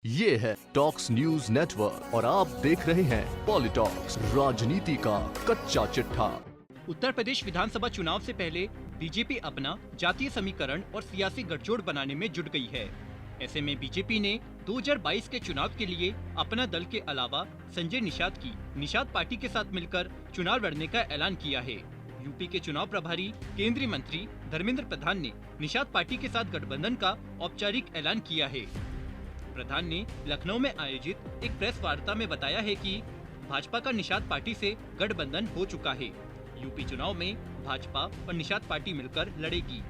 ये है talks news network और आप देख रहे हैं पॉलिटॉक्स, राजनीति का कच्चा चिट्ठा। उत्तर प्रदेश विधानसभा चुनाव से पहले बीजेपी अपना जातीय समीकरण और सियासी गठजोड़ बनाने में जुट गई है। ऐसे में बीजेपी ने 2022 के चुनाव के लिए अपना दल के अलावा संजय निषाद की निषाद पार्टी के साथ मिलकर चुनाव लड़ने का ऐलान किया है। यूपी के चुनाव प्रभारी केंद्रीय मंत्री धर्मेंद्र प्रधान ने निषाद पार्टी के साथ गठबंधन का औपचारिक ऐलान किया है। प्रधान ने लखनऊ में आयोजित एक प्रेस वार्ता में बताया है कि भाजपा का निषाद पार्टी से गठबंधन हो चुका है। यूपी चुनाव में भाजपा और निषाद पार्टी मिलकर लड़ेगी।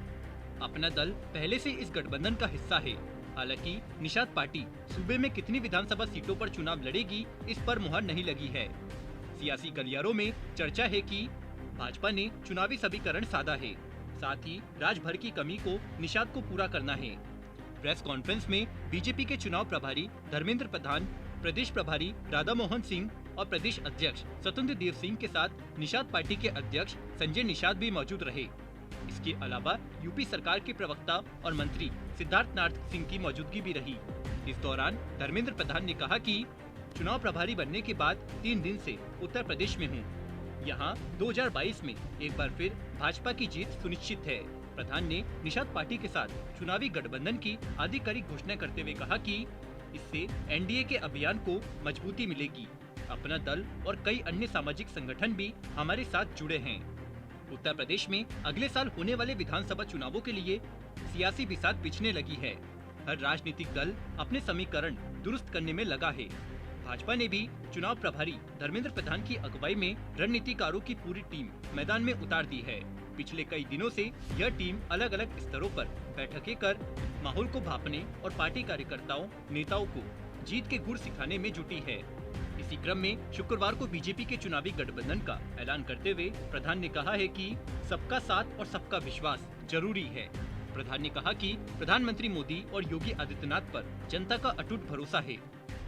अपना दल पहले से इस गठबंधन का हिस्सा है। हालांकि निषाद पार्टी सूबे में कितनी विधानसभा सीटों पर चुनाव लड़ेगी, इस पर मुहर नहीं लगी है। सियासी गलियारों में चर्चा है कि भाजपा ने चुनावी समीकरण साधा है, साथ ही राजभर की कमी को निषाद को पूरा करना है। प्रेस कॉन्फ्रेंस में बीजेपी के चुनाव प्रभारी धर्मेंद्र प्रधान, प्रदेश प्रभारी राधा मोहन सिंह और प्रदेश अध्यक्ष स्वतंत्र देव सिंह के साथ निषाद पार्टी के अध्यक्ष संजय निषाद भी मौजूद रहे। इसके अलावा यूपी सरकार के प्रवक्ता और मंत्री सिद्धार्थ नाथ सिंह की मौजूदगी भी रही। इस दौरान धर्मेंद्र प्रधान ने कहा कि चुनाव प्रभारी बनने के बाद 3 दिन से उत्तर प्रदेश में हूँ। यहाँ 2022 में एक बार फिर भाजपा की जीत सुनिश्चित है। प्रधान ने निषाद पार्टी के साथ चुनावी गठबंधन की आधिकारिक घोषणा करते हुए कहा कि इससे एनडीए के अभियान को मजबूती मिलेगी। अपना दल और कई अन्य सामाजिक संगठन भी हमारे साथ जुड़े हैं। उत्तर प्रदेश में अगले साल होने वाले विधानसभा चुनावों के लिए सियासी बिसात बिछने लगी है। हर राजनीतिक दल अपने समीकरण दुरुस्त करने में लगा है। भाजपा ने भी चुनाव प्रभारी धर्मेंद्र प्रधान की अगुवाई में रणनीतिकारों की पूरी टीम मैदान में उतार दी है। पिछले कई दिनों से यह टीम अलग अलग स्तरों पर बैठकें कर माहौल को भांपने और पार्टी कार्यकर्ताओं नेताओं को जीत के गुर सिखाने में जुटी है। इसी क्रम में शुक्रवार को बीजेपी के चुनावी गठबंधन का ऐलान करते हुए प्रधान ने कहा है कि सबका साथ और सबका विश्वास जरूरी है। प्रधान ने कहा कि प्रधानमंत्री मोदी और योगी आदित्यनाथ पर जनता का अटूट भरोसा है।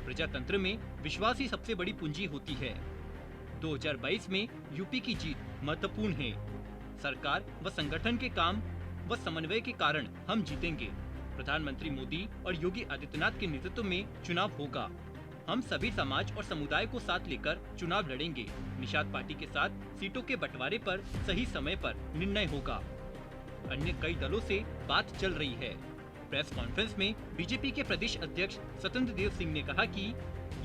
प्रजातंत्र में विश्वास ही सबसे बड़ी पूंजी होती है। 2022 में यूपी की जीत महत्वपूर्ण है। सरकार व संगठन के काम व समन्वय के कारण हम जीतेंगे। प्रधानमंत्री मोदी और योगी आदित्यनाथ के नेतृत्व में चुनाव होगा। हम सभी समाज और समुदाय को साथ लेकर चुनाव लड़ेंगे। निषाद पार्टी के साथ सीटों के बंटवारे पर सही समय पर निर्णय होगा। अन्य कई दलों से बात चल रही है। प्रेस कॉन्फ्रेंस में बीजेपी के प्रदेश अध्यक्ष स्वतंत्र देव सिंह ने कहा कि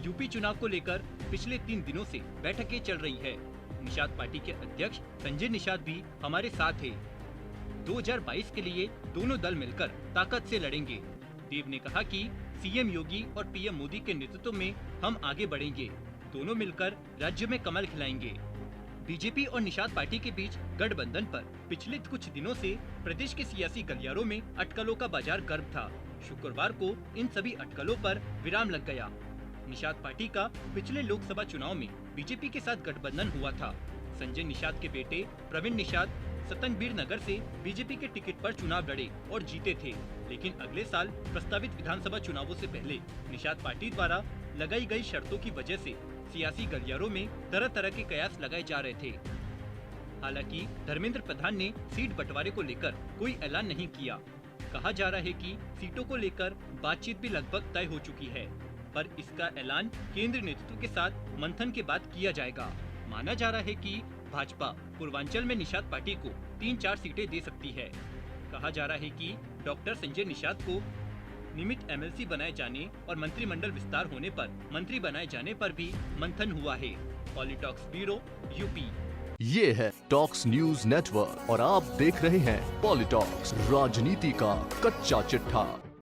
यूपी चुनाव को लेकर पिछले 3 दिनों से बैठकें चल रही है। निषाद पार्टी के अध्यक्ष संजय निषाद भी हमारे साथ है। 2022 के लिए दोनों दल मिलकर ताकत से लड़ेंगे। देव ने कहा कि सीएम योगी और पीएम मोदी के नेतृत्व में हम आगे बढ़ेंगे। दोनों मिलकर राज्य में कमल खिलाएंगे। बीजेपी और निषाद पार्टी के बीच गठबंधन पर पिछले कुछ दिनों से प्रदेश के सियासी गलियारों में अटकलों का बाजार गर्म था। शुक्रवार को इन सभी अटकलों पर विराम लग गया। निषाद पार्टी का पिछले लोकसभा चुनाव में बीजेपी के साथ गठबंधन हुआ था। संजय निषाद के बेटे प्रवीण निषाद सतनबीर नगर से बीजेपी के टिकट पर चुनाव लड़े और जीते थे, लेकिन अगले साल प्रस्तावित विधानसभा चुनावों से पहले निषाद पार्टी द्वारा लगाई गई शर्तों की वजह से सियासी गलियारों में तरह तरह के कयास लगाए जा रहे थे। हालांकि धर्मेंद्र प्रधान ने सीट बंटवारे को लेकर कोई ऐलान नहीं किया। कहा जा रहा है कि सीटों को लेकर बातचीत भी लगभग तय हो चुकी है, पर इसका ऐलान केंद्रीय नेतृत्व के साथ मंथन के बाद किया जाएगा। माना जा रहा है कि भाजपा पूर्वांचल में निषाद पार्टी को 3-4 सीटें दे सकती है। कहा जा रहा है कि डॉक्टर संजय निषाद को नियमित एमएलसी बनाए जाने और मंत्रिमंडल विस्तार होने पर मंत्री बनाए जाने पर भी मंथन हुआ है। PoliTalks bureau, UP. ये है टॉक्स न्यूज नेटवर्क और आप देख रहे हैं पॉलिटॉक्स, राजनीति का कच्चा चिट्ठा।